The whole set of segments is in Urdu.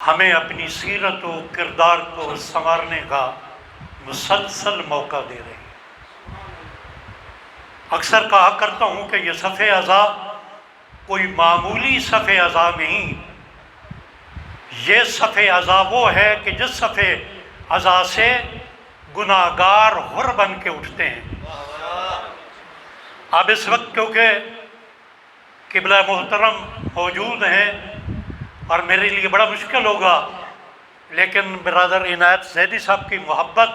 ہمیں اپنی سیرت و کردار کو سنوارنے کا مسلسل موقع دے رہی ہے۔ اکثر کہا کرتا ہوں کہ یہ صف اعضاء کوئی معمولی صف اعضاء نہیں، یہ صف اعضاء وہ ہے کہ جس صف اعضاء سے گناہگار حر بن کے اٹھتے ہیں۔ اب اس وقت کیونکہ قبلہ محترم موجود ہیں اور میرے لیے بڑا مشکل ہوگا، لیکن برادر عنایت زیدی صاحب کی محبت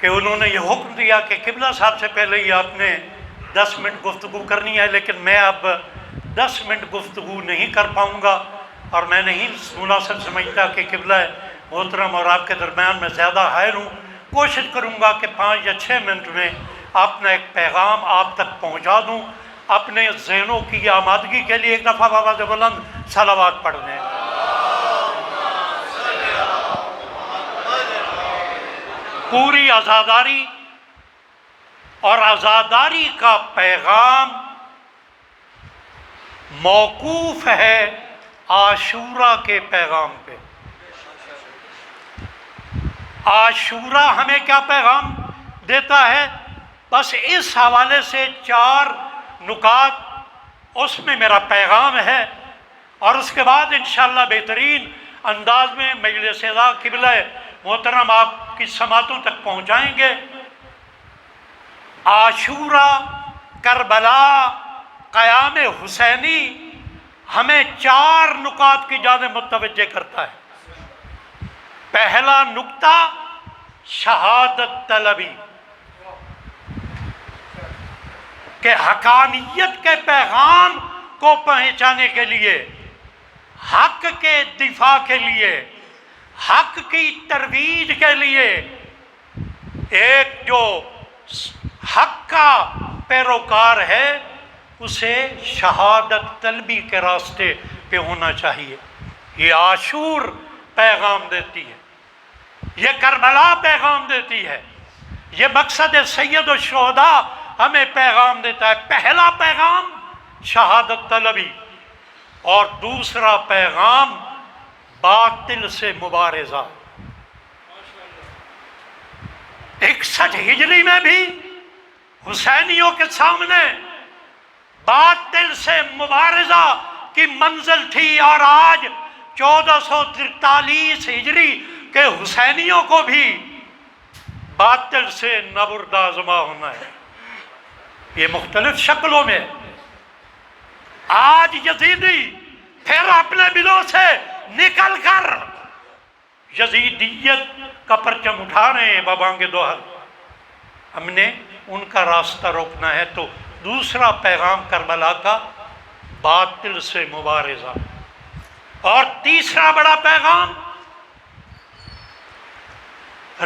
کہ انہوں نے یہ حکم دیا کہ قبلہ صاحب سے پہلے ہی آپ نے 10 منٹ گفتگو کرنی ہے، لیکن میں اب 10 منٹ گفتگو نہیں کر پاؤں گا، اور میں نہیں مناسب سمجھتا کہ قبلہ محترم اور آپ کے درمیان میں زیادہ حائل ہوں۔ کوشش کروں گا کہ 5 یا 6 منٹ میں اپنا ایک پیغام آپ تک پہنچا دوں۔ اپنے ذہنوں کی آمادگی کے لیے ایک دفعہ آواز بلند صلوات پڑھ دیں۔ پوری آزاداری اور آزاداری کا پیغام موقوف ہے عاشورہ کے پیغام پہ۔ عاشورہ ہمیں کیا پیغام دیتا ہے؟ بس اس حوالے سے 4 نکات اس میں میرا پیغام ہے، اور اس کے بعد انشاءاللہ بہترین انداز میں مجلس اعضاء قبلہ محترم آپ کی سماعتوں تک پہنچائیں گے۔ عاشورہ، کربلا، قیام حسینی ہمیں 4 نکات کی جانب متوجہ کرتا ہے۔ پہلا نکتہ شہادت طلبی، کہ حقانیت کے پیغام کو پہنچانے کے لیے، حق کے دفاع کے لیے، حق کی ترویج کے لیے ایک جو حق کا پیروکار ہے اسے شہادت طلبی کے راستے پہ ہونا چاہیے۔ یہ عاشور پیغام دیتی ہے، یہ کربلا پیغام دیتی ہے، یہ مقصد سید الشہداء ہمیں پیغام دیتا ہے۔ پہلا پیغام شہادت طلبی، اور دوسرا پیغام باطل سے مبارزہ۔ 61 ہجری میں بھی حسینیوں کے سامنے باطل سے مبارزہ کی منزل تھی، اور آج 1443 ہجری کے حسینیوں کو بھی باطل سے نبرد آزما ہونا ہے، یہ مختلف شکلوں میں۔ آج یزیدی پھر اپنے بلوں سے نکل کر یزیدیت کا پرچم اٹھا رہے ہیں بابانگ دوحل۔ ہم نے ان کا راستہ روکنا ہے۔ تو دوسرا پیغام کربلا کا باطل سے مبارزہ، اور تیسرا بڑا پیغام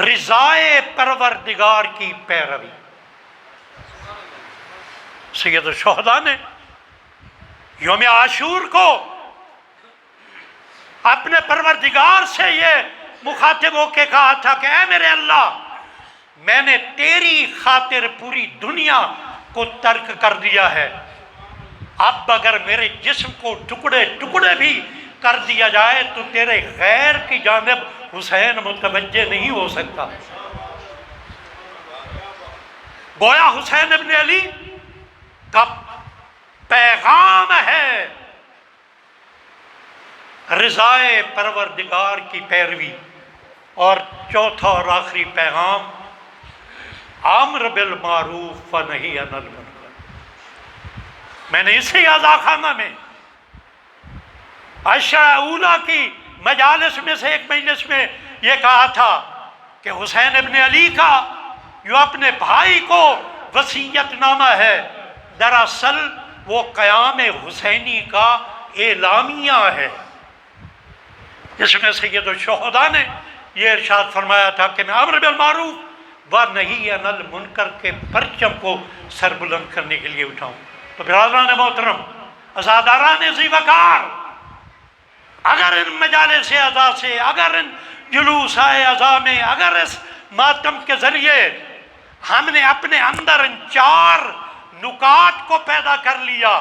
رضائے پروردگار کی پیروی۔ سید الشہداء نے یوم عاشور کو اپنے پروردگار سے یہ مخاطب ہو کے کہا تھا کہ اے میرے اللہ، میں نے تیری خاطر پوری دنیا کو ترک کر دیا ہے، اب اگر میرے جسم کو ٹکڑے ٹکڑے بھی کر دیا جائے تو تیرے غیر کی جانب حسین متوجہ نہیں ہو سکتا۔ گویا حسین ابن علی کا پیغام ہے رضائے پروردگار کی پیروی، اور چوتھا اور آخری پیغام امر بالمعروف و نہی عن المنکر۔ میں نے اسی عزا خانہ میں عشرہ اولیٰ کی مجالس میں سے ایک مجلس میں یہ کہا تھا کہ حسین ابن علی کا جو اپنے بھائی کو وصیت نامہ ہے، دراصل وہ قیام حسینی کا اعلامیہ ہے، جس میں سید الشہداء نے یہ ارشاد فرمایا تھا کہ میں امر بالمعروف و نہی عن المنکر کے پرچم کو سر بلند کرنے کے لیے اٹھاؤں۔ تو برادران محترم، عزاداران ذی وقار، اگر ان مجالس اعضاء سے، اگر ان جلوس اعضاء میں، اگر اس ماتم کے ذریعے ہم نے اپنے اندر ان 4 نکات کو پیدا کر لیا،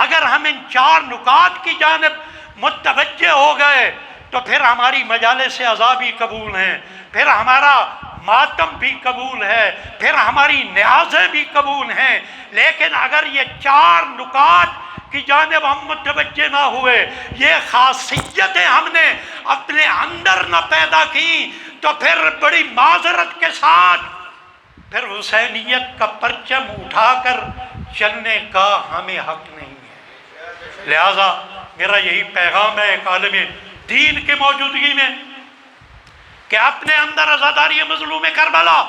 اگر ہم ان 4 نکات کی جانب متوجہ ہو گئے تو پھر ہماری مجالس عزا بھی قبول ہیں، پھر ہمارا ماتم بھی قبول ہے، پھر ہماری نیازیں بھی قبول ہیں۔ لیکن اگر یہ چار نکات کی جانب ہم متوجہ نہ ہوئے، یہ خاصیتیں ہم نے اپنے اندر نہ پیدا کی، تو پھر بڑی معذرت کے ساتھ پھر حسینیت کا پرچم اٹھا کر چلنے کا ہمیں حق نہیں ہے۔ لہذا میرا یہی پیغام ہے ایک عالم دین کی موجودگی میں کہ اپنے اندر عزاداری مظلوم کربلا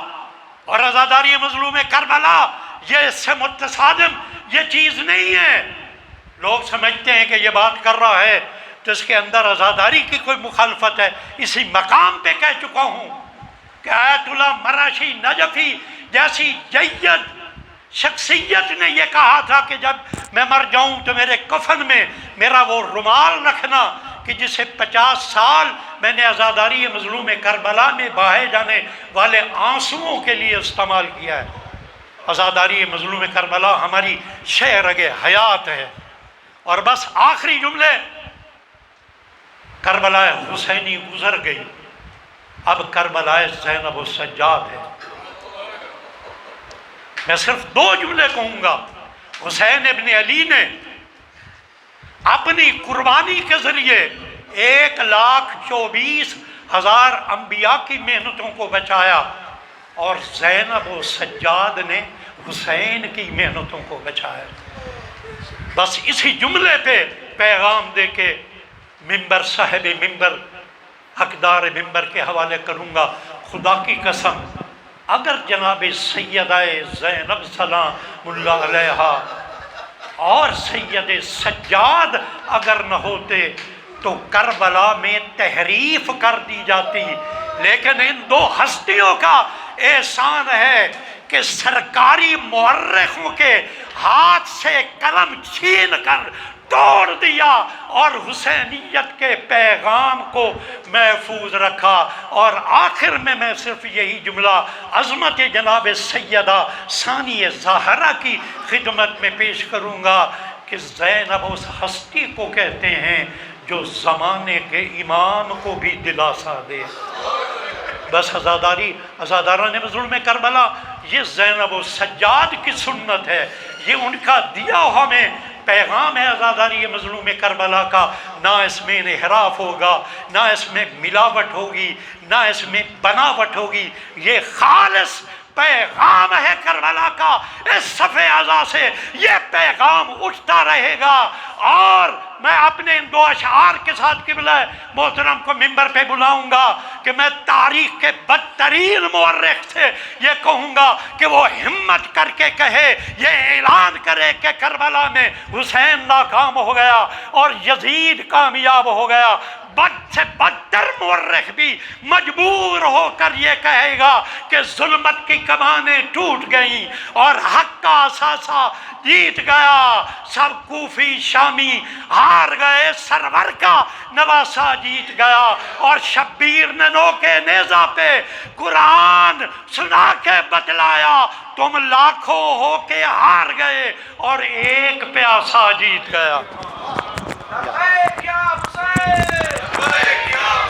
اور عزاداری مظلوم کربلا یہ اس سے متصادم یہ چیز نہیں ہے۔ لوگ سمجھتے ہیں کہ یہ بات کر رہا ہے تو اس کے اندر عزاداری کی کوئی مخالفت ہے۔ اسی مقام پہ کہہ چکا ہوں کہ آیت اللہ مراشی نجفی جیسی جید شخصیت نے یہ کہا تھا کہ جب میں مر جاؤں تو میرے کفن میں میرا وہ رومال رکھنا کہ جسے 50 سال میں نے عزاداری مظلوم کربلا میں بہائے جانے والے آنسوؤں کے لیے استعمال کیا ہے۔ عزاداری مظلوم کربلا ہماری شہ-رگ حیات ہے۔ اور بس آخری جملے، کربلا حسینی گزر گئی، اب کربلا زینب السجاد ہے۔ میں صرف 2 جملے کہوں گا۔ حسین ابن علی نے اپنی قربانی کے ذریعے 1,24,000 انبیاء کی محنتوں کو بچایا، اور زینب و سجاد نے حسین کی محنتوں کو بچایا۔ بس اسی جملے پہ پیغام دے کے منبر صاحب منبر حقدار منبر کے حوالے کروں گا۔ خدا کی قسم اگر جناب سیدہ زینب سلام اللہ علیہا اور سید سجاد اگر نہ ہوتے تو کربلا میں تحریف کر دی جاتی۔ لیکن ان 2 ہستیوں کا احسان ہے کہ سرکاری مورخوں کے ہاتھ سے قلم چھین کر توڑ دیا اور حسینیت کے پیغام کو محفوظ رکھا۔ اور آخر میں صرف یہی جملہ عظمت جناب سیدہ ثانی زہرا کی خدمت میں پیش کروں گا کہ زینب اس ہستی کو کہتے ہیں جو زمانے کے امام کو بھی دلاسا دے۔ بس عزاداران مظلوم کربلا یہ زینب و سجاد کی سنت ہے، یہ ان کا دیا ہوا ہمیں پیغام ہے عزاداری مظلوم کربلا کا۔ نہ اس میں انحراف ہوگا، نہ اس میں ملاوٹ ہوگی، نہ اس میں بناوٹ ہوگی، یہ خالص پیغام ہے کربلا کا۔ اس صفحہ اعضاء سے یہ پیغام اٹھتا رہے گا۔ اور میں اپنے ان 2 اشعار کے ساتھ قبلہ محترم کو منبر پہ بلاؤں گا کہ میں تاریخ کے بدترین مورخ سے یہ کہوں گا کہ وہ ہمت کر کے کہے، یہ اعلان کرے کہ کربلا میں حسین ناکام ہو گیا اور یزید کامیاب ہو گیا۔ بد سے بدتر مورخ بھی مجبور ہو کر یہ کہے گا کہ ظلمت کی کمانیں ٹوٹ گئیں اور حق کا اثاثہ جیت گیا۔ سب کوفی شامی ہار گئے، سرور کا نواسہ جیت گیا۔ اور شبیر نے نوکے نیزہ پہ قرآن سنا کے بتلایا، تم لاکھوں ہو کے ہار گئے اور ایک پیاسا جیت گیا۔